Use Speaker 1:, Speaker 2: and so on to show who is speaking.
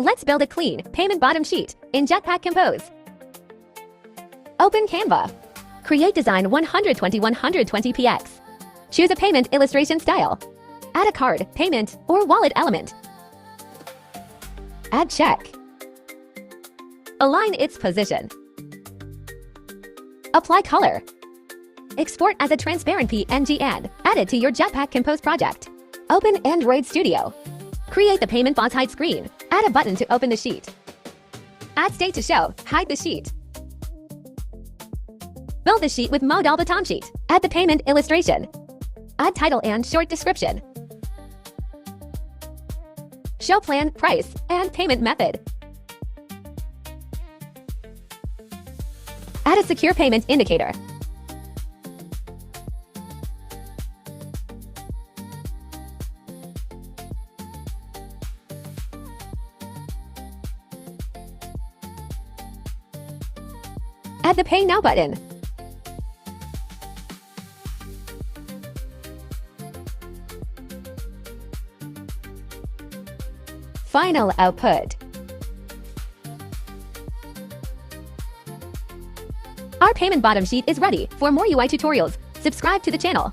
Speaker 1: Let's build a clean payment bottom sheet in Jetpack Compose. Open Canva. Create design 120x120px. Choose a payment illustration style. Add a card, payment, or wallet element. Add check. Align its position. Apply color. Export as a transparent PNG and add it to your Jetpack Compose project. Open Android Studio. Create the payment box hide screen. Add a button to open the sheet. Add state to show, hide the sheet. Build the sheet with ModalBottomSheet. Add the payment illustration. Add title and short description. Show plan, price, and payment method. Add a secure payment indicator. Add the Pay Now button. Final output. Our payment bottom sheet is ready. For more UI tutorials, subscribe to the channel.